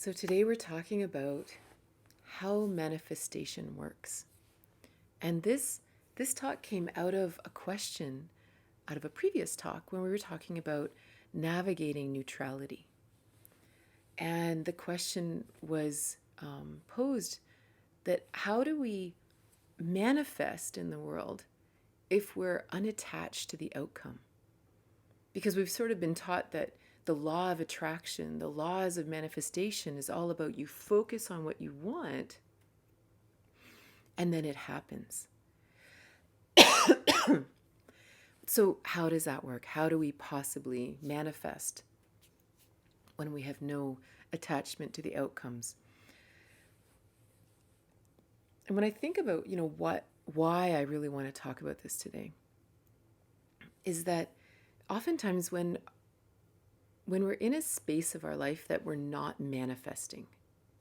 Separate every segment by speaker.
Speaker 1: So today we're talking about how manifestation works. And this talk came out of a question out of a previous talk when we were talking about navigating neutrality. And the question was posed that how do we manifest in the world if we're unattached to the outcome? Because we've sort of been taught that the law of attraction, the laws of manifestation is all about you focus on what you want and then it happens. So, how does that work? How do we possibly manifest when we have no attachment to the outcomes? And when I think about, why I really want to talk about this today is that oftentimes when we're in a space of our life that we're not manifesting,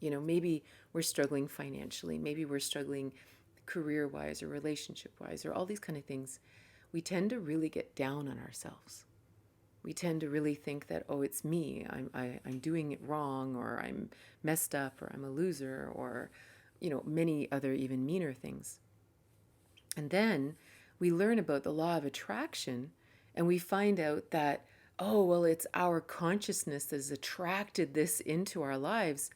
Speaker 1: maybe we're struggling financially, maybe we're struggling career-wise or relationship-wise or all these kind of things, we tend to really get down on ourselves. We tend to really think that, oh, it's me, I'm doing it wrong, or I'm messed up, or I'm a loser, or, many other even meaner things. And then we learn about the law of attraction and we find out that, oh, well, it's our consciousness that has attracted this into our lives.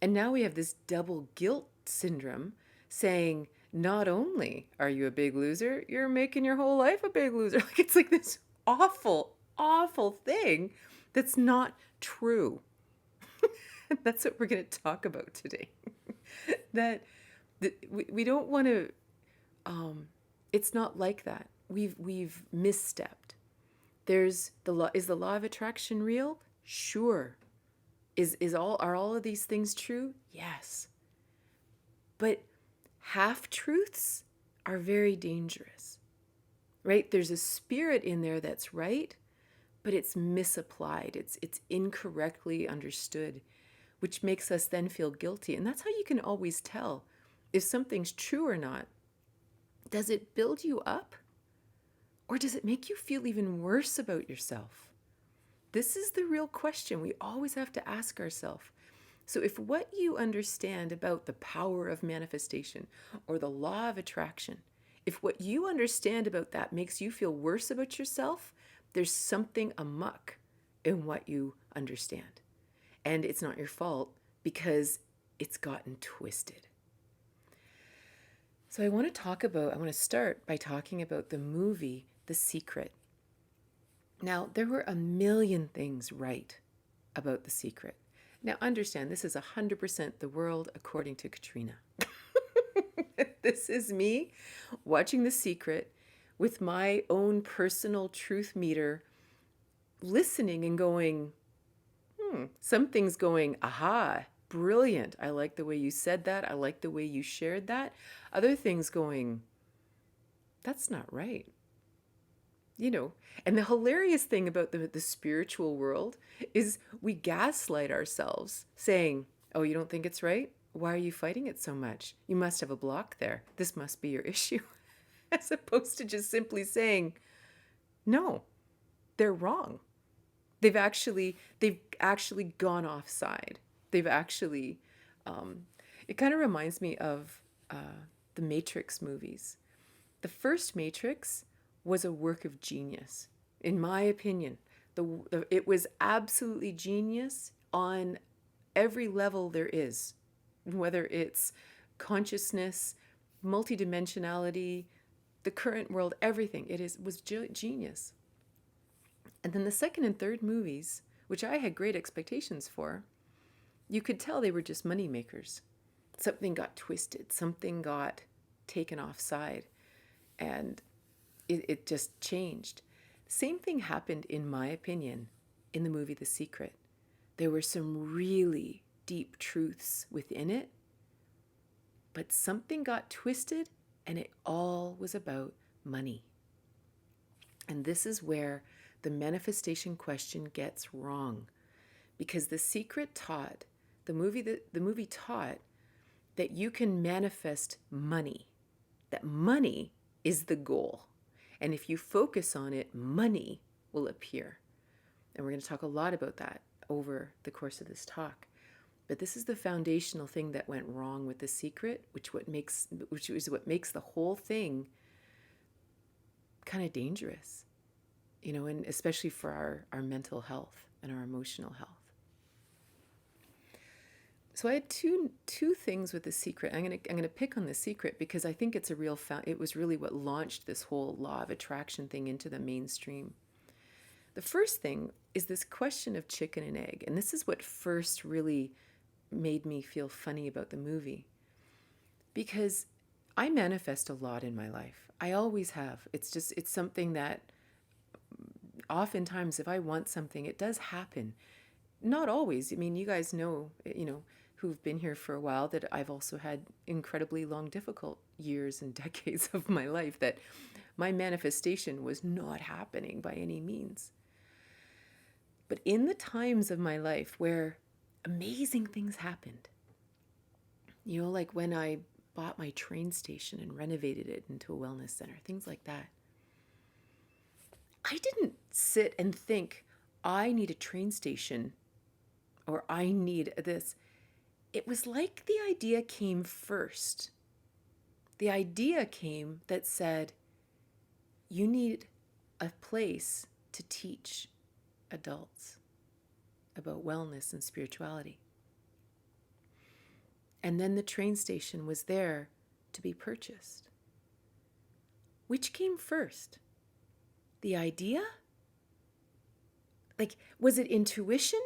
Speaker 1: And now we have this double guilt syndrome saying, not only are you a big loser, you're making your whole life a big loser. Like it's like this awful, awful thing that's not true. That's what we're going to talk about today. that we don't want to. It's not like that. We've misstepped. There's the law. Is the law of attraction real? Sure. Are all of these things true? Yes. But half-truths are very dangerous, right? There's a spirit in there that's right, but it's misapplied. It's incorrectly understood, which makes us then feel guilty. And that's how you can always tell if something's true or not. Does it build you up? Or does it make you feel even worse about yourself? This is the real question we always have to ask ourselves. So if what you understand about the power of manifestation or the law of attraction, if what you understand about that makes you feel worse about yourself, there's something amuck in what you understand. And it's not your fault because it's gotten twisted. So I want to start by talking about the movie, The Secret. Now, there were a million things right about The Secret. Now, understand, this is 100% the world according to Katrina. This is me watching The Secret with my own personal truth meter, listening and going, something's going, aha, brilliant. I like the way you said that. I like the way you shared that. Other things going, that's not right. And the hilarious thing about the spiritual world is we gaslight ourselves saying, oh, you don't think it's right? Why are you fighting it so much? You must have a block there. This must be your issue. As opposed to just simply saying, no, they're wrong. They've actually gone offside. They've actually, it kind of reminds me of the Matrix movies. The first Matrix was a work of genius, in my opinion. It was absolutely genius on every level there is, whether it's consciousness, multidimensionality, the current world, everything. Was genius. And then the second and third movies, which I had great expectations for, you could tell they were just money makers. Something got twisted, something got taken offside, and it just changed. Same thing happened, in my opinion, in the movie The Secret. There were some really deep truths within it, but something got twisted and it all was about money. And this is where the manifestation question gets wrong, because The Secret taught, the movie taught that you can manifest money, that money is the goal. And if you focus on it, money will appear. And we're going to talk a lot about that over the course of this talk. But this is the foundational thing that went wrong with The Secret, which is what makes the whole thing kind of dangerous, and especially for our mental health and our emotional health. So I had two things with The Secret. I'm gonna pick on The Secret because I think it's it was really what launched this whole law of attraction thing into the mainstream. The first thing is this question of chicken and egg, and this is what first really made me feel funny about the movie, because I manifest a lot in my life. I always have. It's something that oftentimes if I want something, it does happen. Not always. I mean, you guys know, who've been here for a while, that I've also had incredibly long, difficult years and decades of my life that my manifestation was not happening by any means. But in the times of my life where amazing things happened, like when I bought my train station and renovated it into a wellness center, things like that, I didn't sit and think, I need a train station or I need this. It was like the idea came first. The idea came that said, you need a place to teach adults about wellness and spirituality. And then the train station was there to be purchased. Which came first? The idea? Like, was it intuition?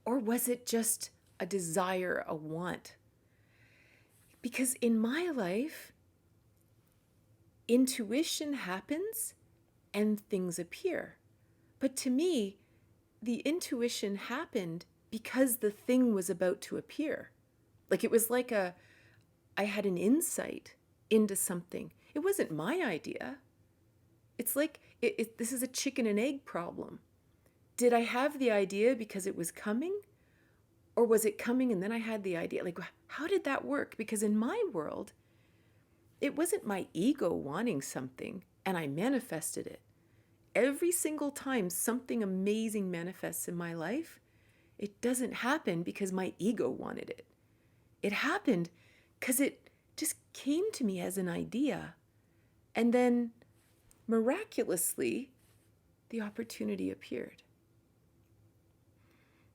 Speaker 1: Or was it just a desire, a want? Because in my life, intuition happens and things appear. But to me, the intuition happened because the thing was about to appear. Like it was like I had an insight into something. It wasn't my idea. It's like, this is a chicken and egg problem. Did I have the idea because it was coming? Or was it coming and then I had the idea? Like, how did that work? Because in my world, it wasn't my ego wanting something and I manifested it. Every single time something amazing manifests in my life, it doesn't happen because my ego wanted it. It happened because it just came to me as an idea. And then miraculously, the opportunity appeared.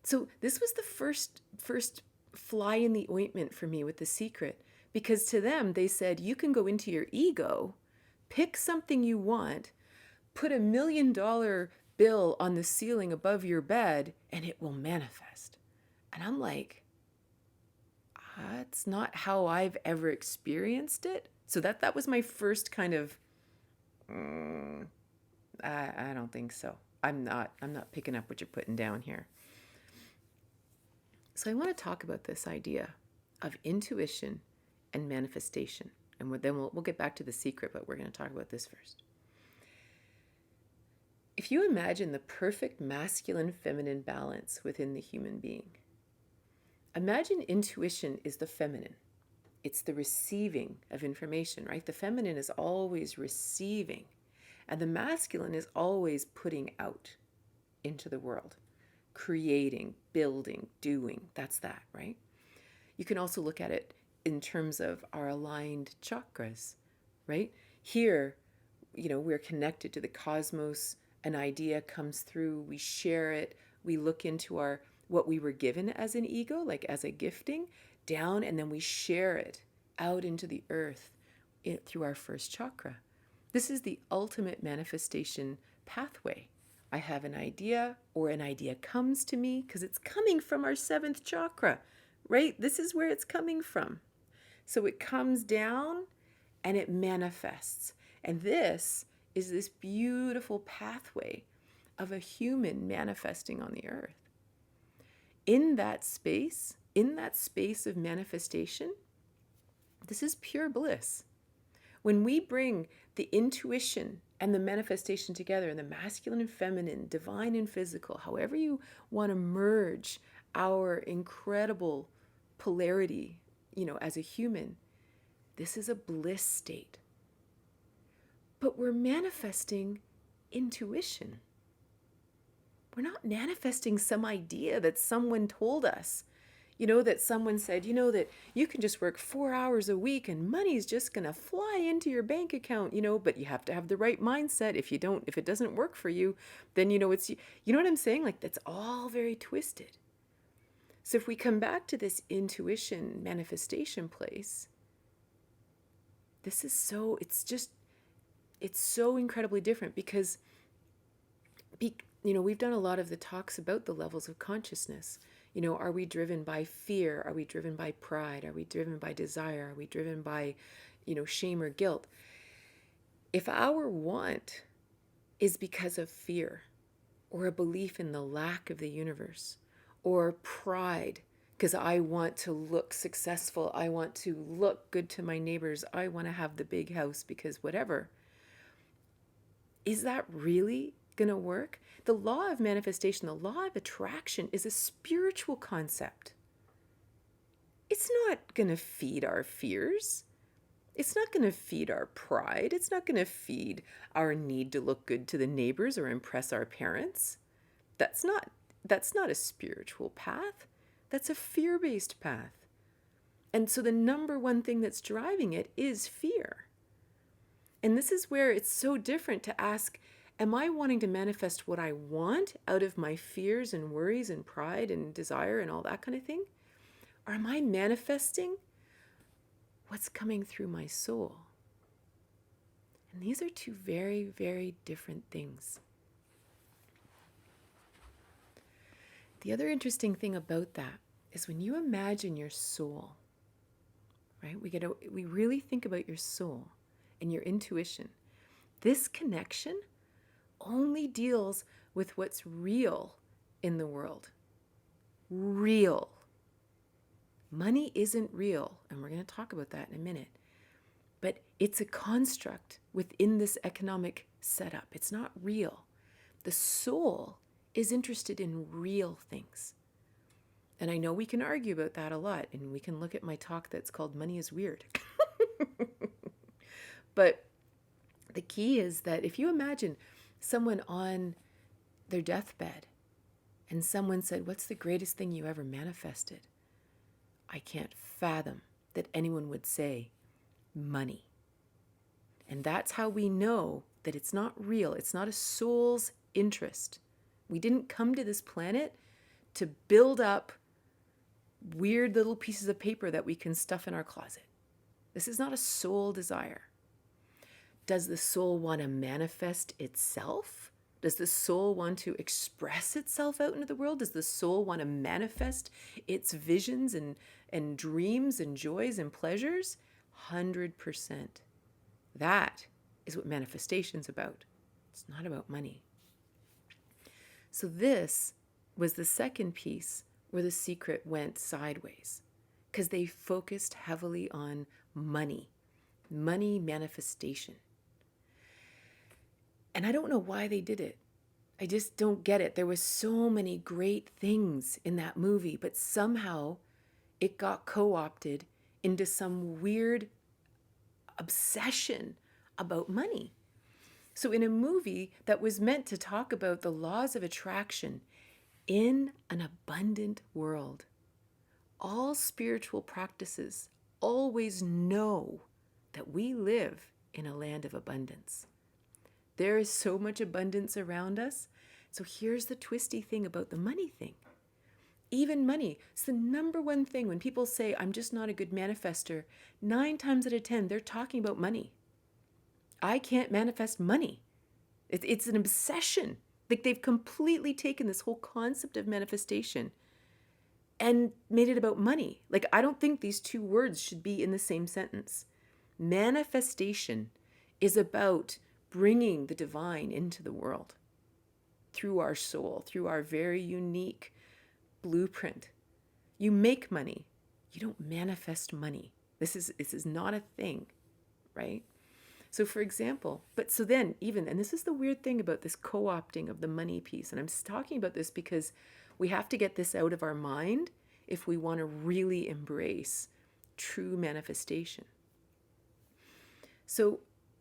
Speaker 1: So this was the first fly in the ointment for me with The Secret, because to them, they said, you can go into your ego, pick something you want, put $1 million bill on the ceiling above your bed, and it will manifest. And I'm like, that's not how I've ever experienced it. So that was my first kind of, I don't think so. I'm not picking up what you're putting down here. So I want to talk about this idea of intuition and manifestation. And then we'll get back to The Secret, but we're going to talk about this first. If you imagine the perfect masculine-feminine balance within the human being, imagine intuition is the feminine. It's the receiving of information, right? The feminine is always receiving, and the masculine is always putting out into the world, creating, building, doing. That's that, right? You can also look at it in terms of our aligned chakras, right? Here, we're connected to the cosmos. An idea comes through, we share it, we look into what we were given as an ego, like as a gifting, down, and then we share it out into the earth through our first chakra. This is the ultimate manifestation pathway. I have an idea, or an idea comes to me because it's coming from our seventh chakra, right? This is where it's coming from. So it comes down and it manifests. And this is this beautiful pathway of a human manifesting on the earth. In that space of manifestation, this is pure bliss. When we bring the intuition and the manifestation together, and the masculine and feminine, divine and physical, however you want to merge our incredible polarity, as a human, this is a bliss state. But we're manifesting intuition. We're not manifesting some idea that someone told us. That someone said, that you can just work 4 hours a week and money's just going to fly into your bank account, but you have to have the right mindset. If it doesn't work for you, then, what I'm saying? Like, that's all very twisted. So if we come back to this intuition manifestation place, it's so incredibly different because, we've done a lot of the talks about the levels of consciousness. Are we driven by fear? Are we driven by pride? Are we driven by desire? Are we driven by, shame or guilt? If our want is because of fear or a belief in the lack of the universe or pride, because I want to look successful, I want to look good to my neighbors, I want to have the big house because whatever, is that really going to work? The law of manifestation, the law of attraction is a spiritual concept. It's not going to feed our fears. It's not going to feed our pride. It's not going to feed our need to look good to the neighbors or impress our parents. That's not a spiritual path. That's a fear-based path. And so the number one thing that's driving it is fear. And this is where it's so different to ask, am I wanting to manifest what I want out of my fears and worries and pride and desire and all that kind of thing? Or am I manifesting what's coming through my soul? And these are two very, very different things. The other interesting thing about that is when you imagine your soul, right? We really think about your soul and your intuition. This connection only deals with what's real in the world. Real. Money isn't real, and we're going to talk about that in a minute. But it's a construct within this economic setup. It's not real. The soul is interested in real things. And I know we can argue about that a lot, and we can look at my talk that's called Money is Weird. But the key is that if you imagine someone on their deathbed and someone said, what's the greatest thing you ever manifested? I can't fathom that anyone would say money. And that's how we know that it's not real. It's not a soul's interest. We didn't come to this planet to build up weird little pieces of paper that we can stuff in our closet. This is not a soul desire. Does the soul want to manifest itself? Does the soul want to express itself out into the world? Does the soul want to manifest its visions and dreams and joys and pleasures? 100%. That is what manifestation's about. It's not about money. So this was the second piece where the secret went sideways, because they focused heavily on money manifestation. And I don't know why they did it. I just don't get it. There was so many great things in that movie, but somehow it got co-opted into some weird obsession about money. So in a movie that was meant to talk about the laws of attraction in an abundant world, all spiritual practices always know that we live in a land of abundance. There is so much abundance around us. So here's the twisty thing about the money thing. Even money, it's the number one thing when people say, I'm just not a good manifester, 9 times out of 10, they're talking about money. I can't manifest money. It's an obsession. Like they've completely taken this whole concept of manifestation and made it about money. Like I don't think these two words should be in the same sentence. Manifestation is about bringing the divine into the world through our soul, through our very unique blueprint. You make money. You don't manifest money. This is not a thing, right? So for example, and this is the weird thing about this co-opting of the money piece. And I'm talking about this because we have to get this out of our mind if we want to really embrace true manifestation. So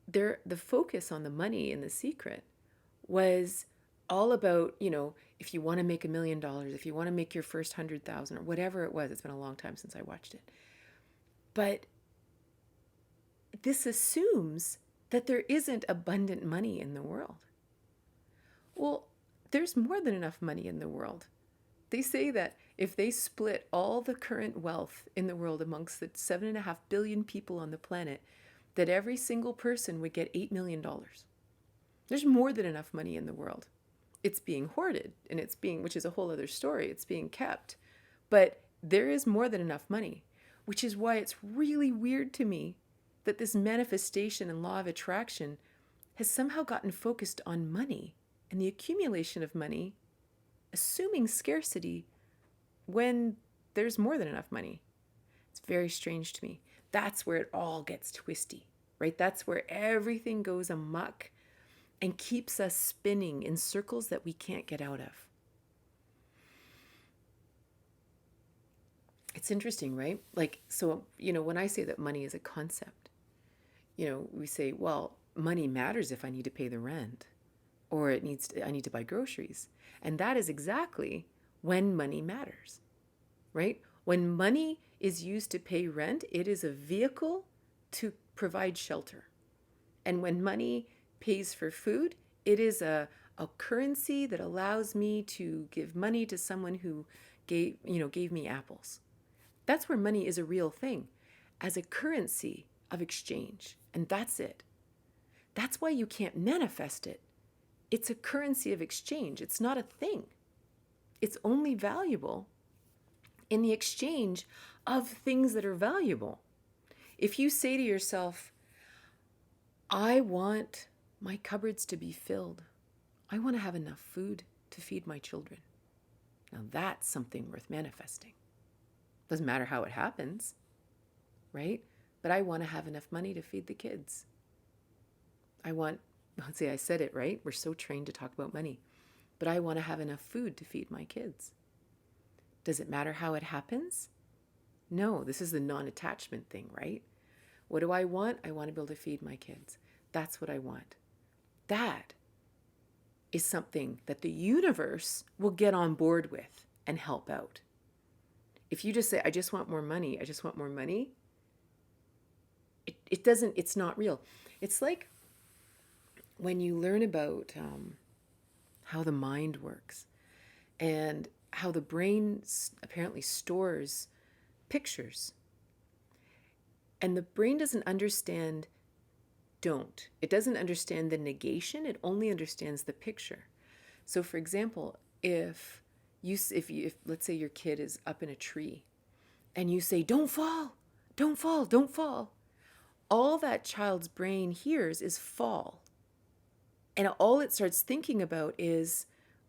Speaker 1: the focus on the money in The Secret was all about, if you want to make $1 million, if you want to make your first 100,000 or whatever it was. It's been a long time since I watched it. But this assumes that there isn't abundant money in the world. Well, there's more than enough money in the world. They say that if they split all the current wealth in the world amongst the 7.5 billion people on the planet, that every single person would get $8 million. There's more than enough money in the world. It's being hoarded, and which is a whole other story, it's being kept. But there is more than enough money, which is why it's really weird to me that this manifestation and law of attraction has somehow gotten focused on money and the accumulation of money, assuming scarcity when there's more than enough money. It's very strange to me. That's where it all gets twisty, right? That's where everything goes amok and keeps us spinning in circles that we can't get out of. It's interesting, right? So, when I say that money is a concept, we say, well, money matters if I need to pay the rent, or I need to buy groceries. And that is exactly when money matters, right? When money is used to pay rent, it is a vehicle to provide shelter. And when money pays for food, it is a currency that allows me to give money to someone who gave me apples. That's where money is a real thing, as a currency of exchange. And that's it. That's why you can't manifest it. It's a currency of exchange. It's not a thing. It's only valuable in the exchange of things that are valuable. If you say to yourself, I want my cupboards to be filled. I want to have enough food to feed my children. Now that's something worth manifesting. Doesn't matter how it happens, right? But I want to have enough money to feed the kids. Let's say I said it right. We're so trained to talk about money. But I want to have enough food to feed my kids. Does it matter how it happens? No, this is the non-attachment thing, right? What do I want? I want to be able to feed my kids. That's what I want. That is something that the universe will get on board with and help out. If you just say, I just want more money, it's not real. It's like when you learn about how the mind works and how the brain apparently stores pictures. And the brain doesn't understand it doesn't understand the negation, it only understands the picture. So for example, if let's say your kid is up in a tree and you say, don't fall, don't fall, don't fall. All that child's brain hears is fall. And all it starts thinking about is,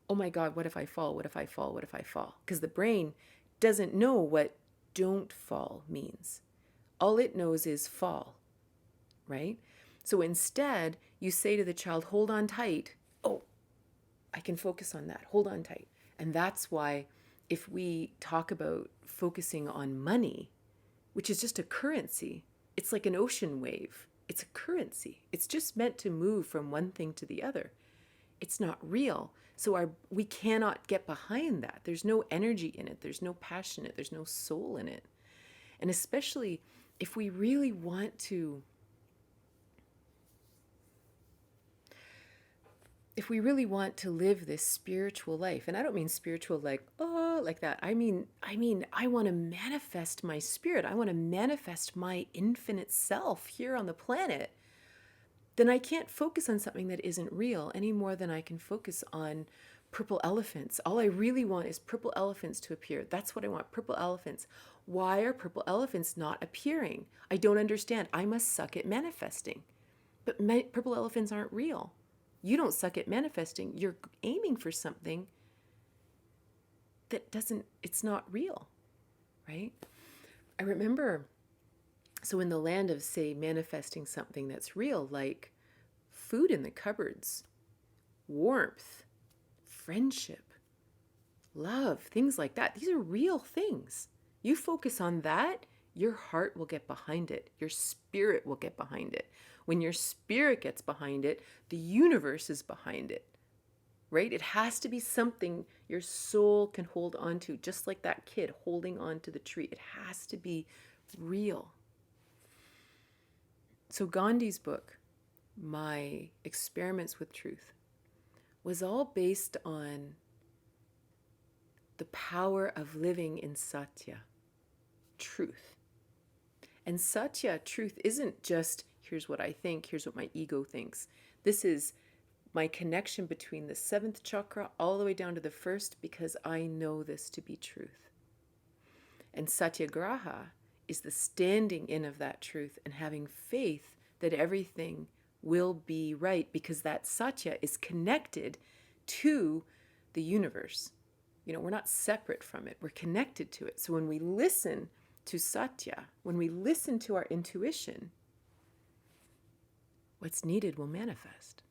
Speaker 1: oh my God, what if I fall? What if I fall? What if I fall? Because the brain doesn't know what don't fall means. All it knows is fall, right? So instead, you say to the child, hold on tight. Oh, I can focus on that. Hold on tight. And that's why if we talk about focusing on money, which is just a currency, it's like an ocean wave. It's a currency. It's just meant to move from one thing to the other. It's not real. So we cannot get behind that. There's no energy in it. There's no passion in it. There's no soul in it. And especially if we really want to live this spiritual life, and I don't mean spiritual like that. I mean I want to manifest my spirit. I want to manifest my infinite self here on the planet. Then I can't focus on something that isn't real any more than I can focus on purple elephants. All I really want is purple elephants to appear. That's what I want, purple elephants. Why are purple elephants not appearing? I don't understand. I must suck at manifesting. But purple elephants aren't real. You don't suck at manifesting. You're aiming for something that it's not real, right? I remember, so in the land of, say, manifesting something that's real, like food in the cupboards, warmth, friendship, love, things like that. These are real things. You focus on that, your heart will get behind it. Your spirit will get behind it. When your spirit gets behind it, the universe is behind it. right? It has to be something your soul can hold on to, just like that kid holding on to the tree. It has to be real. So Gandhi's book, My Experiments with Truth, was all based on the power of living in satya, truth. And satya, truth, isn't just here's what I think, here's what my ego thinks. This is my connection between the seventh chakra all the way down to the first, because I know this to be truth. And satyagraha is the standing in of that truth and having faith that everything will be right, because that satya is connected to the universe. We're not separate from it. We're connected to it. So when we listen to satya, when we listen to our intuition, what's needed will manifest.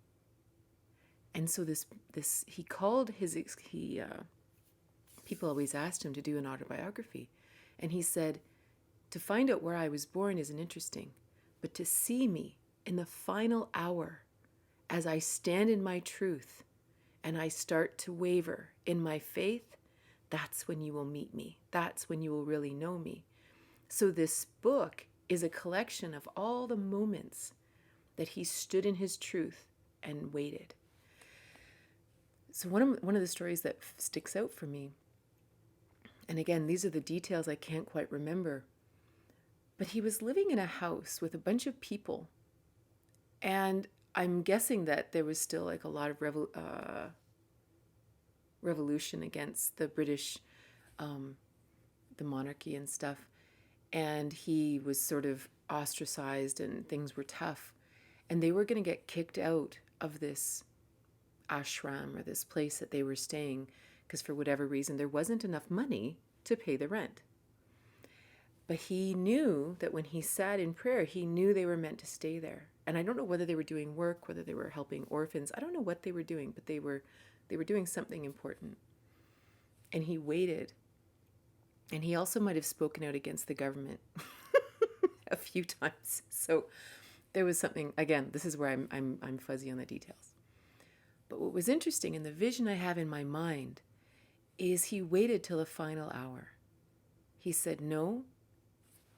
Speaker 1: And so people always asked him to do an autobiography. And he said, to find out where I was born isn't interesting, but to see me in the final hour as I stand in my truth and I start to waver in my faith, that's when you will meet me. That's when you will really know me. So this book is a collection of all the moments that he stood in his truth and waited. So one of the stories that sticks out for me, and again, these are the details I can't quite remember, but he was living in a house with a bunch of people, and I'm guessing that there was still like a lot of revolution against the British, the monarchy and stuff, and he was sort of ostracized and things were tough, and they were going to get kicked out of this ashram or this place that they were staying because for whatever reason there wasn't enough money to pay the rent. But he knew that when he sat in prayer, he knew they were meant to stay there. And I don't know whether they were doing work, whether they were helping orphans. I don't know what they were doing, but they were doing something important. And he waited. And he also might have spoken out against the government a few times. So there was something, again, this is where I'm fuzzy on the details. But what was interesting in the vision I have in my mind is he waited till the final hour. He said, no,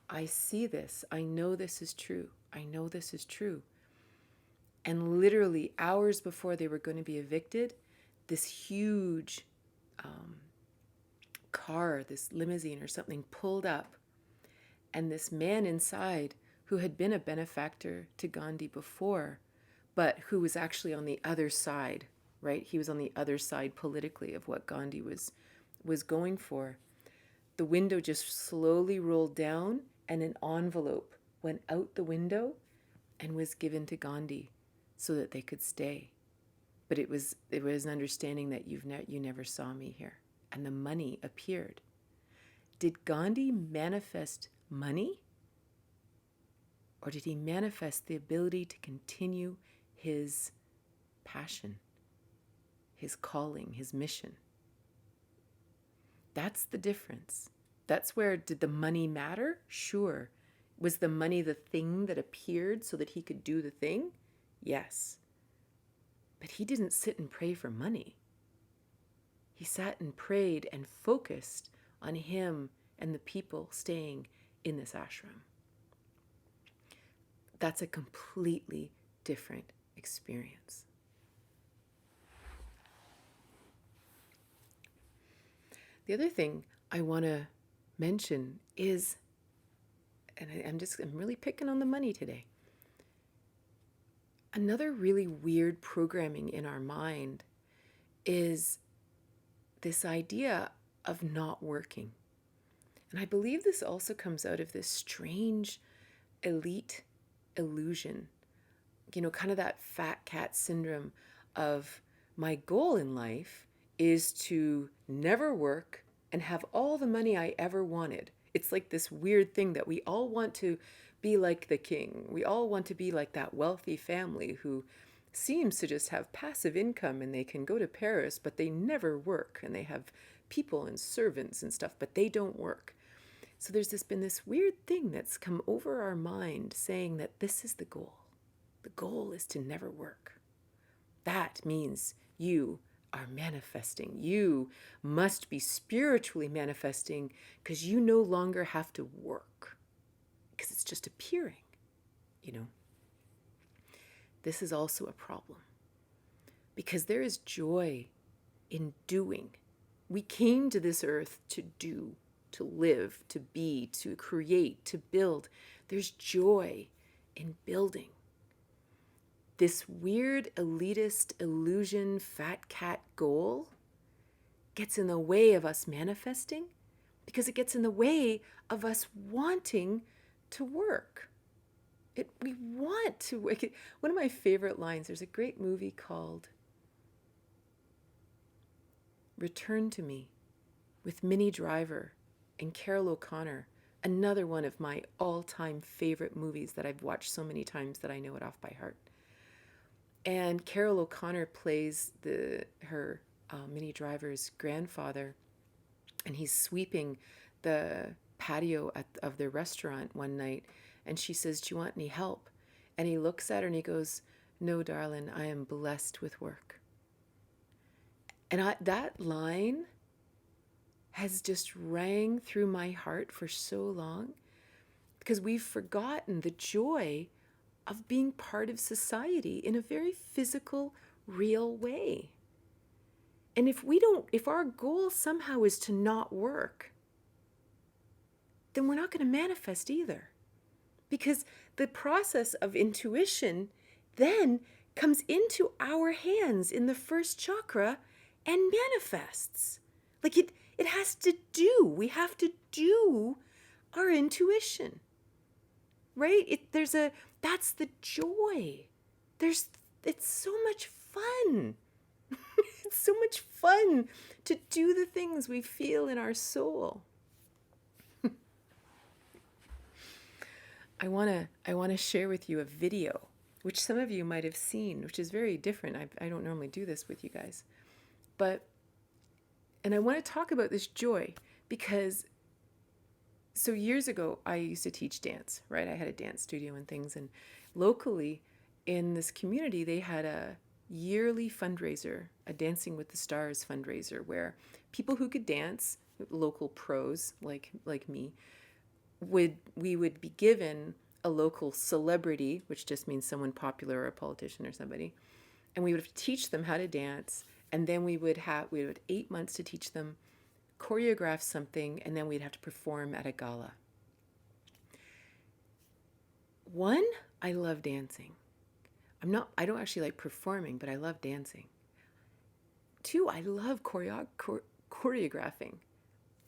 Speaker 1: I see this. I know this is true. I know this is true. And literally hours before they were going to be evicted, this huge car, this limousine or something pulled up. And this man inside, who had been a benefactor to Gandhi before, but who was actually on the other side, right? He was on the other side politically of what Gandhi was going for. The window just slowly rolled down and an envelope went out the window and was given to Gandhi so that they could stay. But it was an understanding that you never saw me here. And the money appeared. Did Gandhi manifest money? Or did he manifest the ability to continue his passion, his calling, his mission? That's the difference. That's where, did the money matter? Sure. Was the money the thing that appeared so that he could do the thing? Yes. But he didn't sit and pray for money. He sat and prayed and focused on him and the people staying in this ashram. That's a completely different experience. The other thing I want to mention is, and I'm really picking on the money today. Another really weird programming in our mind is this idea of not working. And I believe this also comes out of this strange elite illusion, kind of that fat cat syndrome of my goal in life is to never work and have all the money I ever wanted. It's like this weird thing that we all want to be like the king. We all want to be like that wealthy family who seems to just have passive income and they can go to Paris, but they never work, and they have people and servants and stuff, but they don't work. So there's been this weird thing that's come over our mind saying that this is the goal. The goal is to never work. That means you are manifesting. You must be spiritually manifesting because you no longer have to work because it's just appearing, you know. This is also a problem because there is joy in doing. We came to this earth to do, to live, to be, to create, to build. There's joy in building. This weird elitist illusion fat cat goal gets in the way of us manifesting because it gets in the way of us wanting to work. We want to work. One of my favorite lines, there's a great movie called Return to Me with Minnie Driver and Carol O'Connor, another one of my all-time favorite movies that I've watched so many times that I know it off by heart. And Carol O'Connor plays her Minnie Driver's grandfather, and he's sweeping the patio of their restaurant one night, and she says, "Do you want any help?" And he looks at her and he goes, "No, darling, I am blessed with work." And that line has just rang through my heart for so long because we've forgotten the joy of being part of society in a very physical, real way. And if our goal somehow is to not work, then we're not going to manifest either. Because the process of intuition then comes into our hands in the first chakra and manifests. Like it has to do. We have to do our intuition. Right? That's the joy. It's so much fun. It's so much fun to do the things we feel in our soul. I want to share with you a video, which some of you might have seen, which is very different. I don't normally do this with you guys. And I want to talk about this joy because so years ago, I used to teach dance, right? I had a dance studio and things. And locally in this community, they had a yearly fundraiser, a Dancing with the Stars fundraiser, where people who could dance, local pros like me, we would be given a local celebrity, which just means someone popular or a politician or somebody, and we would teach them how to dance. And then we would have 8 months to teach them, choreograph something, and then we'd have to perform at a gala. One, I love dancing. I don't actually like performing, but I love dancing. Two, I love choreographing.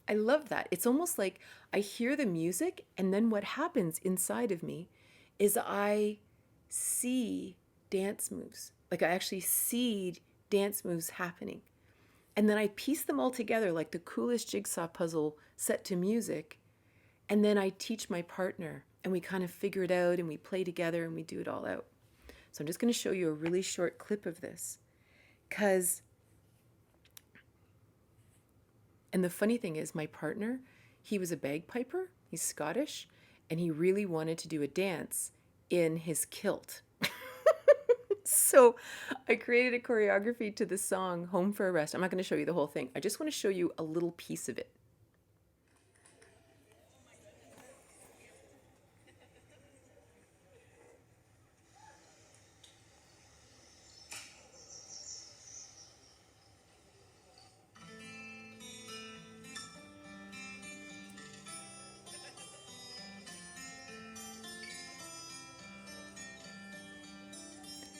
Speaker 1: I love that. It's almost like I hear the music, and then what happens inside of me is I see dance moves. Like I actually see dance moves happening. And then I piece them all together like the coolest jigsaw puzzle set to music. And then I teach my partner, and we kind of figure it out, and we play together, and we do it all out. So I'm just going to show you a really short clip of this. And the funny thing is, my partner, he was a bagpiper, he's Scottish, and he really wanted to do a dance in his kilt. So I created a choreography to the song Home for a Rest. I'm not going to show you the whole thing. I just want to show you a little piece of it.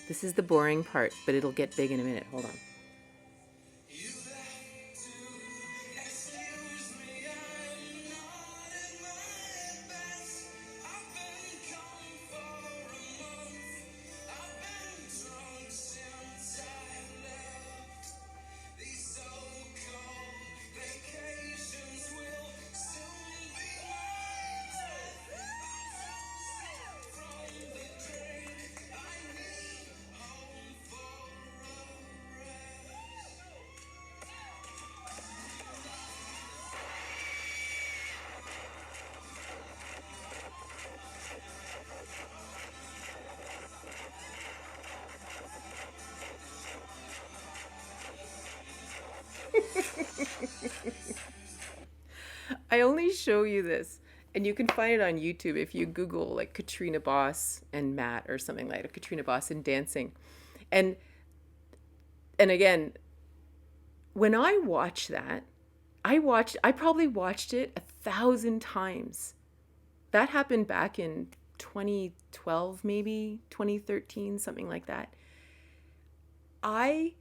Speaker 1: This is the boring part, but it'll get big in a minute. Hold on. I only show you this, and you can find it on YouTube if you Google like Katrina Boss and Matt or something like that, Katrina Boss and dancing. And and again, when I watch that, I probably watched it 1,000 times. That happened back in 2012, maybe 2013, something like that. I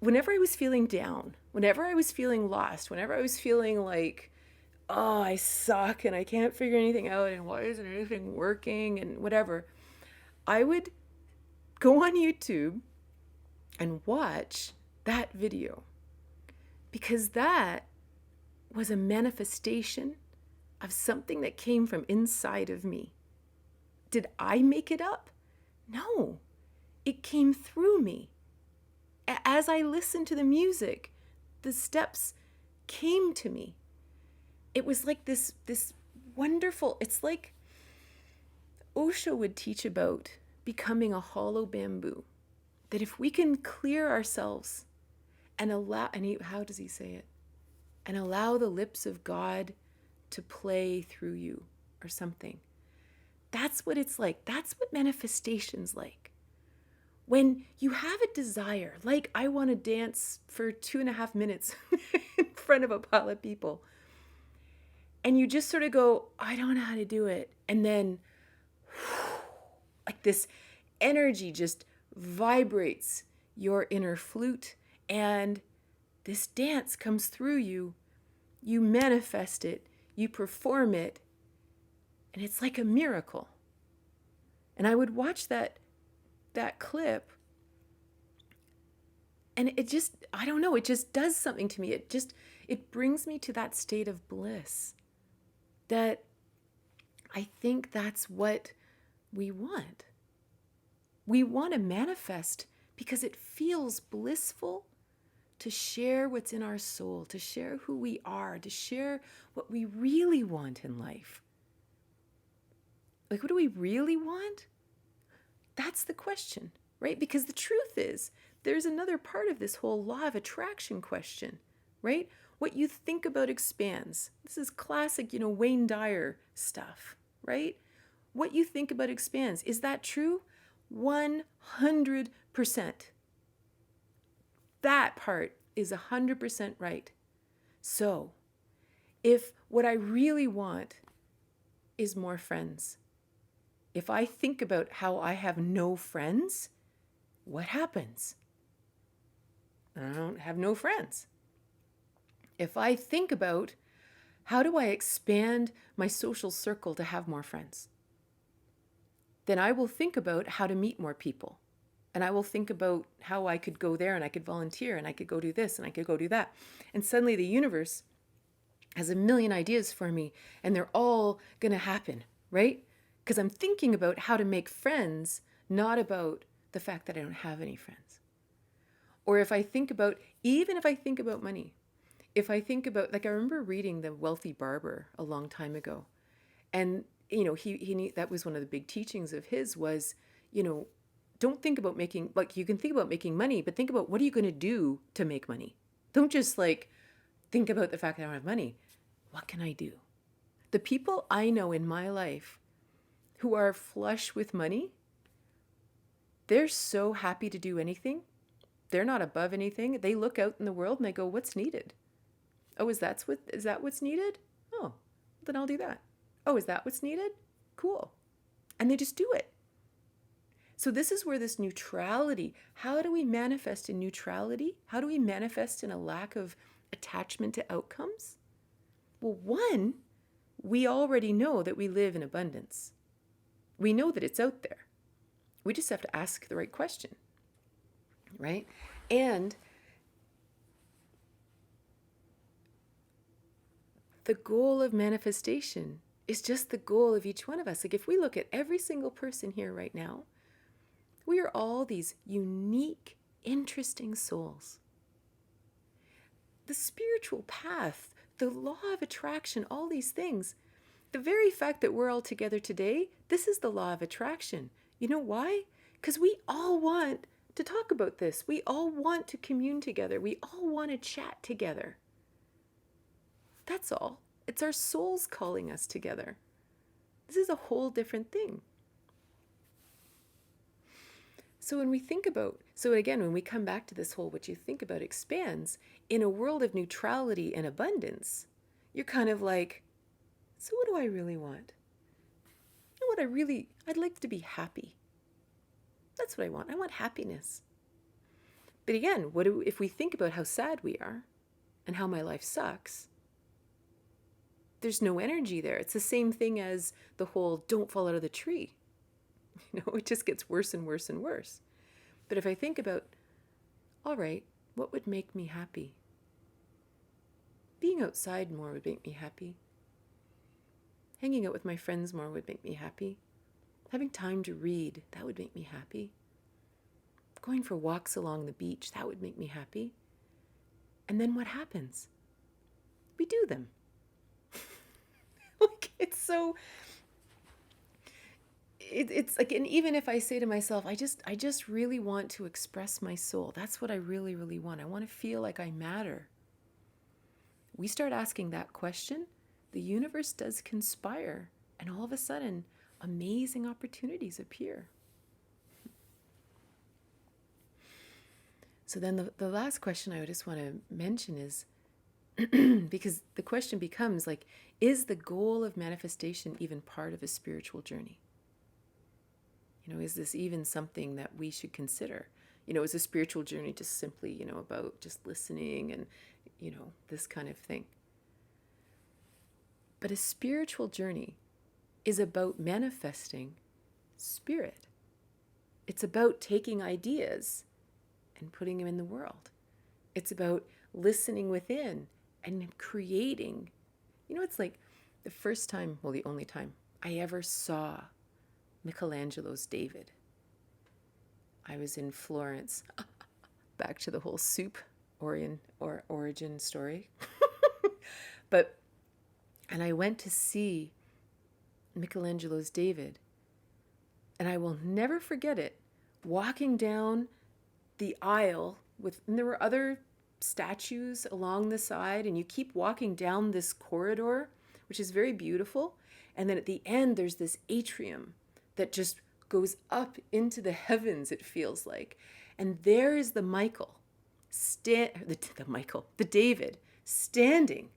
Speaker 1: Whenever I was feeling down, whenever I was feeling lost, whenever I was feeling like, oh, I suck and I can't figure anything out and why isn't anything working and whatever, I would go on YouTube and watch that video, because that was a manifestation of something that came from inside of me. Did I make it up? No, it came through me. As I listened to the music, the steps came to me. It was like this wonderful, it's like Osho would teach about becoming a hollow bamboo. That if we can clear ourselves and allow, how does he say it? And allow the lips of God to play through you or something. That's what it's like. That's what manifestation's like. When you have a desire, like I want to dance for 2.5 minutes in front of a pile of people, and you just sort of go, I don't know how to do it. And then like this energy just vibrates your inner flute, and this dance comes through you. You manifest it, you perform it, and it's like a miracle. And I would watch that clip, and it just, I don't know, it just does something to me. It brings me to that state of bliss that I think that's what we want. We want to manifest because it feels blissful to share what's in our soul, to share who we are, to share what we really want in life. Like, what do we really want? That's the question, right? Because the truth is, there's another part of this whole law of attraction question, right? What you think about expands. This is classic, Wayne Dyer stuff, right? What you think about expands. Is that true? 100%. That part is 100% right. So, if what I really want is more friends, if I think about how I have no friends, what happens? I don't have no friends. If I think about how do I expand my social circle to have more friends, then I will think about how to meet more people. And I will think about how I could go there and I could volunteer and I could go do this and I could go do that. And suddenly the universe has a million ideas for me, and they're all going to happen, right? Because I'm thinking about how to make friends, not about the fact that I don't have any friends. Or if I think about, even if I think about money, if I think about, like I remember reading The Wealthy Barber a long time ago. And, he that was one of the big teachings of his was, don't think about making, like you can think about making money, but think about what are you going to do to make money? Don't just like think about the fact that I don't have money. What can I do? The people I know in my life who are flush with money, they're so happy to do anything. They're not above anything. They look out in the world and they go, what's needed? Oh, is that what's needed? Oh, then I'll do that. Oh, is that what's needed? Cool. And they just do it. So this is where this neutrality, how do we manifest in neutrality? How do we manifest in a lack of attachment to outcomes? Well, one, we already know that we live in abundance. We know that it's out there. We just have to ask the right question, right? And the goal of manifestation is just the goal of each one of us. Like if we look at every single person here right now, we are all these unique, interesting souls. The spiritual path, the law of attraction, all these things, the very fact that we're all together today, this is the law of attraction. You know why? Because we all want to talk about this. We all want to commune together. We all want to chat together. That's all. It's our souls calling us together. This is a whole different thing. So when we think about, so again, when we come back to this whole what you think about expands, in a world of neutrality and abundance, you're kind of like, so what do I really want? You know what I'd like to be happy. That's what I want. I want happiness. But again, if we think about how sad we are and how my life sucks, there's no energy there. It's the same thing as the whole don't fall out of the tree. It just gets worse and worse and worse. But if I think about, all right, what would make me happy? Being outside more would make me happy. Hanging out with my friends more would make me happy. Having time to read, that would make me happy. Going for walks along the beach, that would make me happy. And then what happens? We do them. It's like, and even if I say to myself, I just really want to express my soul. That's what I really, really want. I want to feel like I matter. We start asking that question, the universe does conspire, and all of a sudden, amazing opportunities appear. So then the last question I just want to mention is, because the question becomes like, is the goal of manifestation even part of a spiritual journey? Is this even something that we should consider? Is a spiritual journey just simply, about just listening and, this kind of thing? But a spiritual journey is about manifesting spirit. It's about taking ideas and putting them in the world. It's about listening within and creating. It's like the first time, well, the only time I ever saw Michelangelo's David. I was in Florence. Back to the whole soup origin story. And I went to see Michelangelo's David. And I will never forget it. Walking down the aisle and there were other statues along the side, and you keep walking down this corridor, which is very beautiful. And then at the end, there's this atrium that just goes up into the heavens, it feels like. And there is the David standing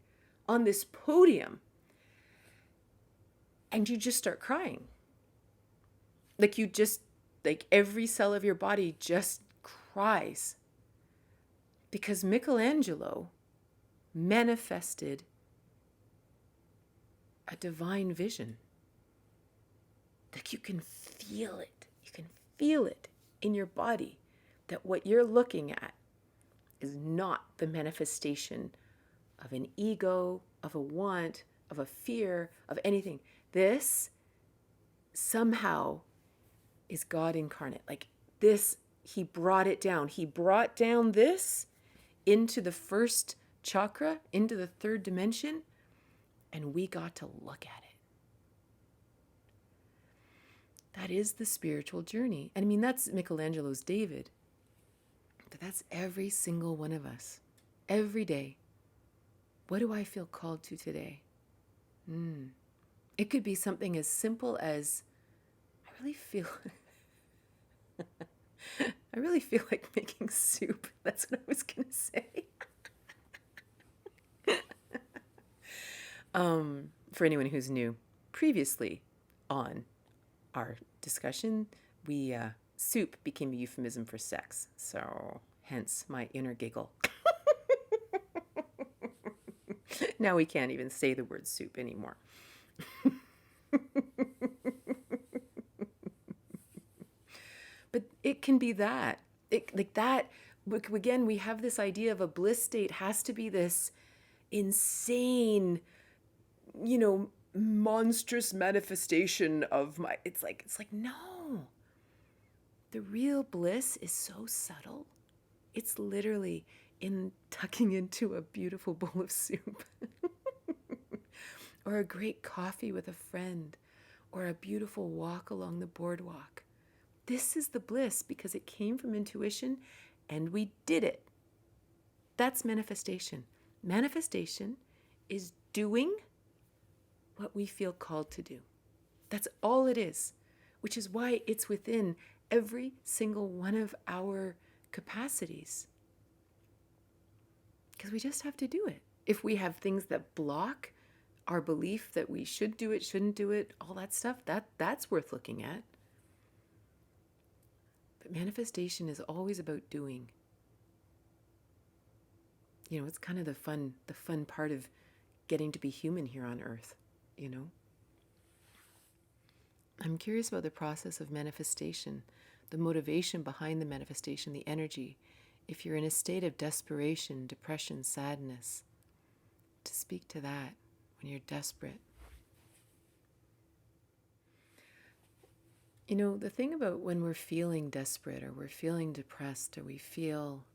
Speaker 1: on this podium. And you just start crying. Like every cell of your body just cries. Because Michelangelo manifested a divine vision. Like you can feel it. You can feel it in your body that what you're looking at is not the manifestation of an ego, of a want, of a fear, of anything. This somehow is God incarnate. Like this, he brought it down. He brought down this into the first chakra, into the third dimension, and we got to look at it. That is the spiritual journey. And I mean, that's Michelangelo's David. But that's every single one of us. Every day. What do I feel called to today? It could be something as simple as, I really feel like making soup. That's what I was going to say. For anyone who's new, previously on our discussion, soup became a euphemism for sex. So hence my inner giggle. Now we can't even say the word soup anymore. But it can be that. Again, we have this idea of a bliss state has to be this insane, monstrous manifestation of my, it's like, no. The real bliss is so subtle. It's literally in tucking into a beautiful bowl of soup. Or a great coffee with a friend. Or a beautiful walk along the boardwalk. This is the bliss because it came from intuition and we did it. That's manifestation. Manifestation is doing what we feel called to do. That's all it is, which is why it's within every single one of our capacities. Because we just have to do it. If we have things that block our belief that we should do it, shouldn't do it, all that stuff, that's worth looking at. But manifestation is always about doing. It's kind of the fun part of getting to be human here on earth, I'm curious about the process of manifestation, the motivation behind the manifestation, the energy. If you're in a state of desperation, depression, sadness, to speak to that when you're desperate. The thing about when we're feeling desperate or we're feeling depressed or we feel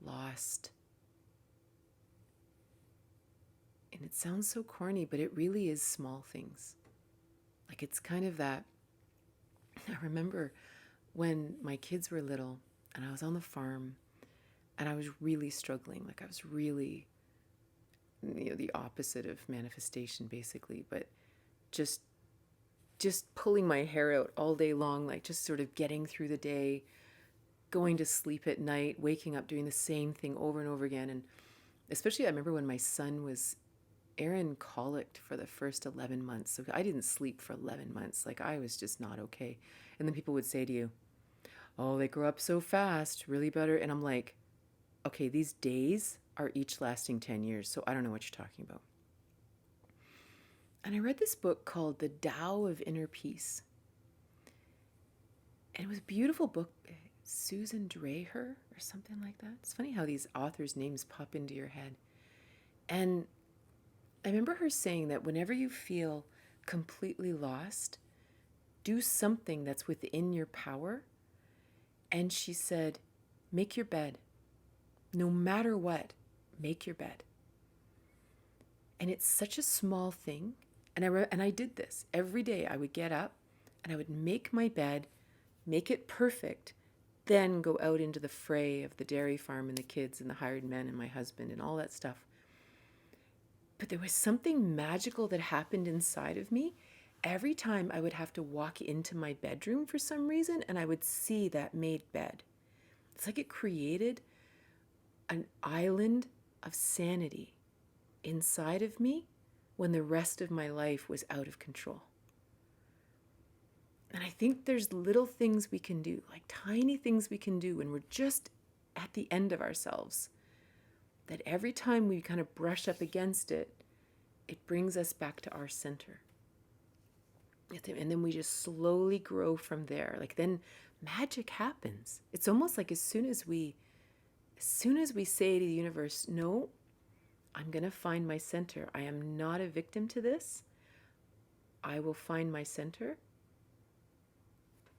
Speaker 1: lost, and it sounds so corny, but it really is small things. Like it's kind of that, I remember when my kids were little and I was on the farm and I was really struggling. Like I was really, the opposite of manifestation basically, but just pulling my hair out all day long, like just sort of getting through the day, going to sleep at night, waking up, doing the same thing over and over again. And especially I remember when my son was, Aaron colicked for the first 11 months. So I didn't sleep for 11 months. Like I was just not okay. And then people would say to you, oh, they grow up so fast, really better. And I'm like, okay, these days are each lasting 10 years. So I don't know what you're talking about. And I read this book called The Tao of Inner Peace. And it was a beautiful book. Susan Dreher or something like that. It's funny how these authors' names pop into your head. And I remember her saying that whenever you feel completely lost, do something that's within your power. And she said, make your bed. No matter what, make your bed. And it's such a small thing. And I did this. Every day I would get up and I would make my bed, make it perfect, then go out into the fray of the dairy farm and the kids and the hired men and my husband and all that stuff. But there was something magical that happened inside of me every time I would have to walk into my bedroom for some reason and I would see that made bed. It's like it created an island of sanity inside of me when the rest of my life was out of control. And I think there's little things we can do, like tiny things we can do when we're just at the end of ourselves, that every time we kind of brush up against it, it brings us back to our center. And then we just slowly grow from there. Like then magic happens. It's almost like as soon as we say to the universe, no, I'm going to find my center. I am not a victim to this. I will find my center.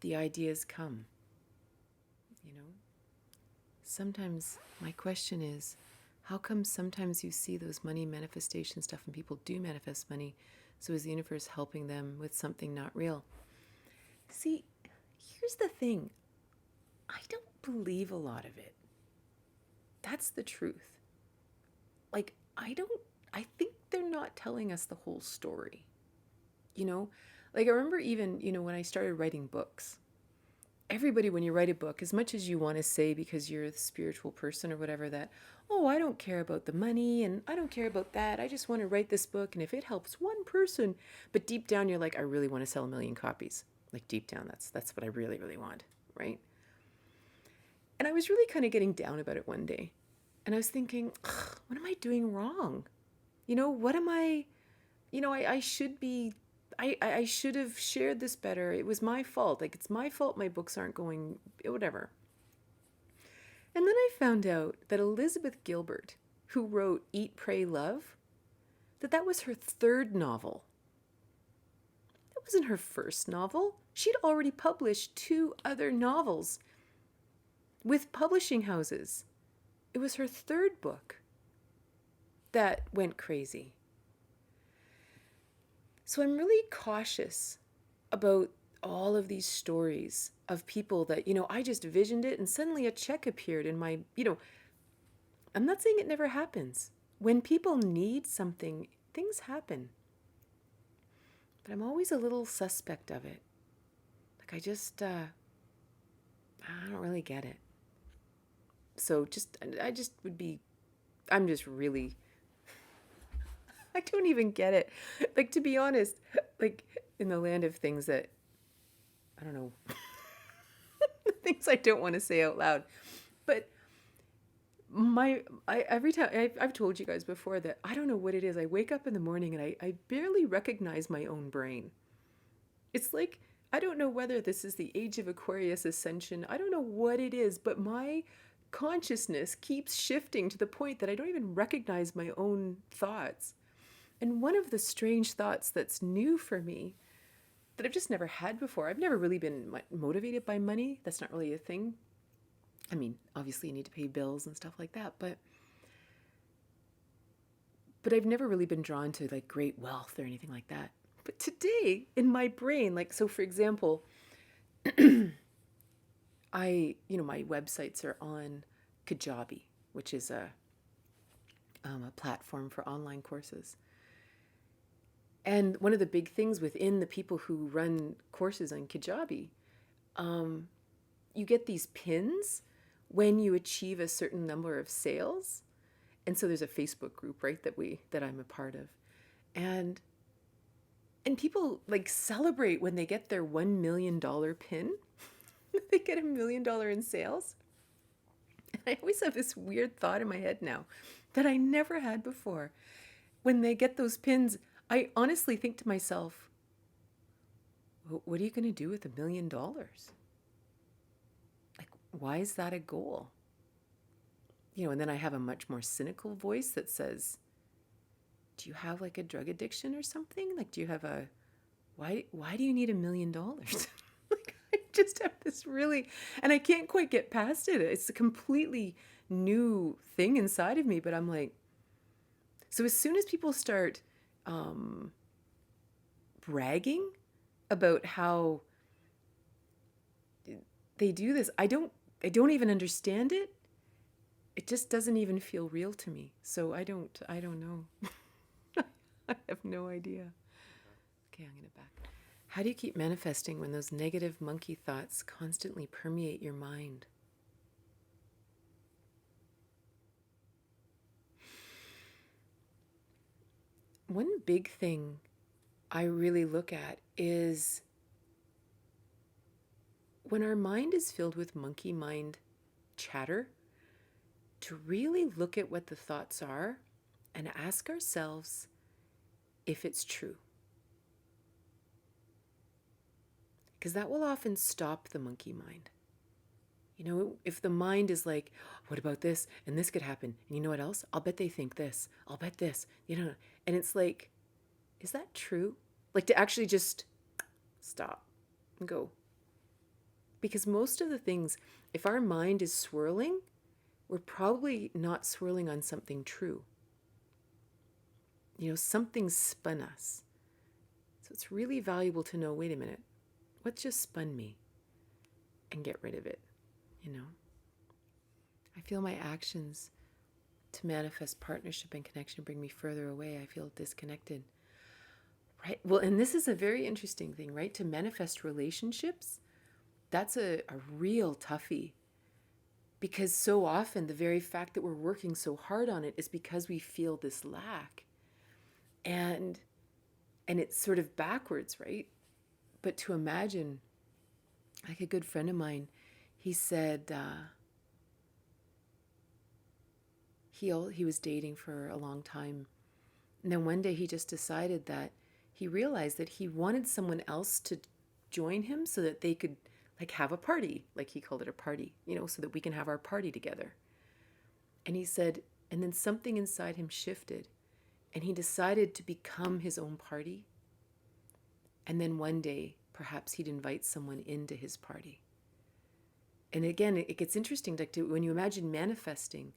Speaker 1: The ideas come. Sometimes my question is, how come sometimes you see those money manifestation stuff and people do manifest money? So is the universe helping them with something not real? See, here's the thing. I don't believe a lot of it. That's the truth. Like, I think they're not telling us the whole story. Like I remember even, when I started writing books, everybody, when you write a book, as much as you want to say, because you're a spiritual person or whatever, that, oh, I don't care about the money and I don't care about that. I just want to write this book. And if it helps one person, but deep down, you're like, I really want to sell 1 million copies. Like deep down, that's what I really, really want. Right. And I was really kind of getting down about it one day. And I was thinking, what am I doing wrong? What am I, I should be, I should have shared this better. It was my fault. Like, it's my fault my books aren't going, whatever. And then I found out that Elizabeth Gilbert, who wrote Eat, Pray, Love, that was her 3rd novel. That wasn't her first novel. She'd already published 2 other novels with publishing houses. It was her 3rd book that went crazy. So I'm really cautious about all of these stories of people that, I just visioned it and suddenly a check appeared in my, I'm not saying it never happens. When people need something, things happen. but I'm always a little suspect of it. Like I don't really get it. So I'm just really, I don't even get it. Like, to be honest, like in the land of things that, I don't know, things I don't want to say out loud. But every time I've told you guys before that I don't know what it is. I wake up in the morning and I barely recognize my own brain. It's like, I don't know whether this is the age of Aquarius ascension. I don't know what it is, but my consciousness keeps shifting to the point that I don't even recognize my own thoughts. And one of the strange thoughts that's new for me, that I've just never had before, I've never really been motivated by money. That's not really a thing. I mean, obviously you need to pay bills and stuff like that, but I've never really been drawn to like great wealth or anything like that. But today in my brain, like, so for example, my websites are on Kajabi, which is a platform for online courses. And one of the big things within the people who run courses on Kajabi, you get these pins when you achieve a certain number of sales. And so there's a Facebook group, right, that I'm a part of. And people like celebrate when they get their $1 million pin. They get $1 million in sales. And I always have this weird thought in my head now that I never had before. When they get those pins, I honestly think to myself, what are you going to do with $1 million? Like, why is that a goal? And then I have a much more cynical voice that says, do you have like a drug addiction or something? Like, do you have why do you need $1 million? Like, I just have this really, and I can't quite get past it. It's a completely new thing inside of me, but I'm like, so as soon as people start bragging about how they do this, I don't even understand it. It just doesn't even feel real to me. So I don't know. I have no idea. Okay, I'm going to back. How do you keep manifesting when those negative monkey thoughts constantly permeate your mind? One big thing I really look at is when our mind is filled with monkey mind chatter, to really look at what the thoughts are and ask ourselves if it's true. Because that will often stop the monkey mind. If the mind is like, what about this? And this could happen. And you know what else? I'll bet they think this. I'll bet this. And it's like, is that true? Like, to actually just stop and go. Because most of the things, if our mind is swirling, we're probably not swirling on something true. Something spun us. So it's really valuable to know, wait a minute, what just spun me? And get rid of it, I feel my actions to manifest partnership and connection bring me further away. I feel disconnected. Right? Well, and this is a very interesting thing, right? To manifest relationships, that's a real toughie. Because so often the very fact that we're working so hard on it is because we feel this lack. And it's sort of backwards, right? But to imagine, like a good friend of mine, he said he was dating for a long time. And then one day he just decided that he realized that he wanted someone else to join him so that they could like have a party, like he called it a party, so that we can have our party together. And he said, and then something inside him shifted and he decided to become his own party. And then one day, perhaps he'd invite someone into his party. And again, it gets interesting, like when you imagine manifesting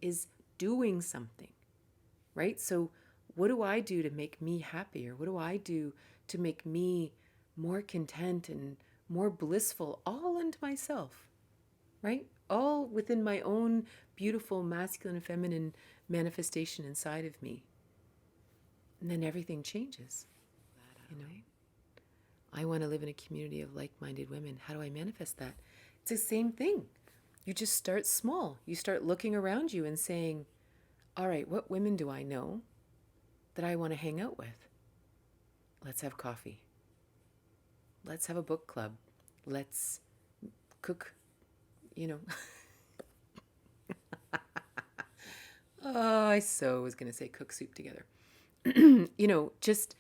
Speaker 1: is doing something, right? So what do I do to make me happier? What do I do to make me more content and more blissful, all unto myself, right? All within my own beautiful masculine and feminine manifestation inside of me. And then everything changes. You know, I want to live in a community of like-minded women. How do I manifest that? It's the same thing. You just start small. You start looking around you and saying, all right, what women do I know that I want to hang out with? Let's have coffee. Let's have a book club. Let's cook, you know. Oh, I so was going to say cook soup together. You know, just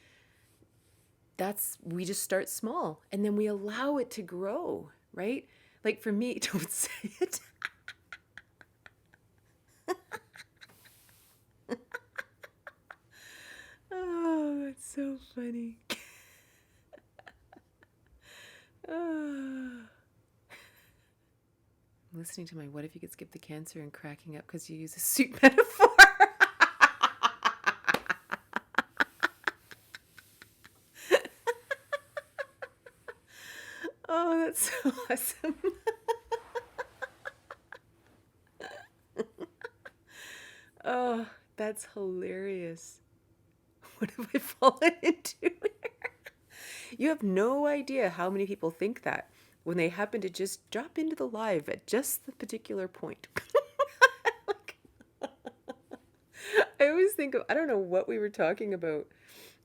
Speaker 1: we just start small and then we allow it to grow, right? Like for me, don't say it. Oh, it's so funny. I'm listening to my what if you could skip the cancer and cracking up because you use a soup metaphor. Oh, that's so awesome. Oh, that's hilarious. What have I fallen into here? You have no idea how many people think that when they happen to just drop into the live at just the particular point. Like, I always think of, I don't know what we were talking about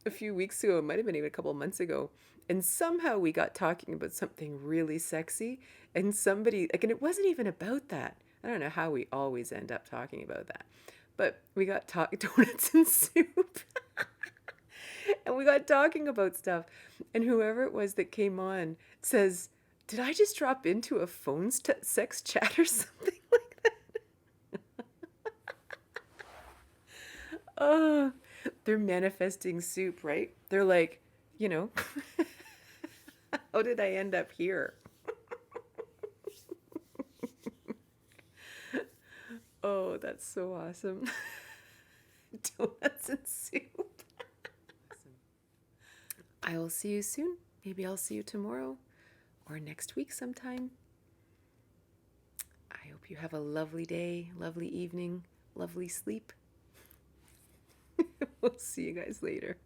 Speaker 1: a few weeks ago. It might have been even a couple of months ago. And somehow we got talking about something really sexy. And somebody, like, and it wasn't even about that. I don't know how we always end up talking about that. But we got donuts and soup. And we got talking about stuff. And whoever it was that came on says, did I just drop into a phone sex chat or something like that? Oh, they're manifesting soup, right? They're like, you know, how did I end up here? Oh, that's so awesome. Donuts and soup. I will see you soon. Maybe I'll see you tomorrow or next week sometime. I hope you have a lovely day, lovely evening, lovely sleep. We'll see you guys later.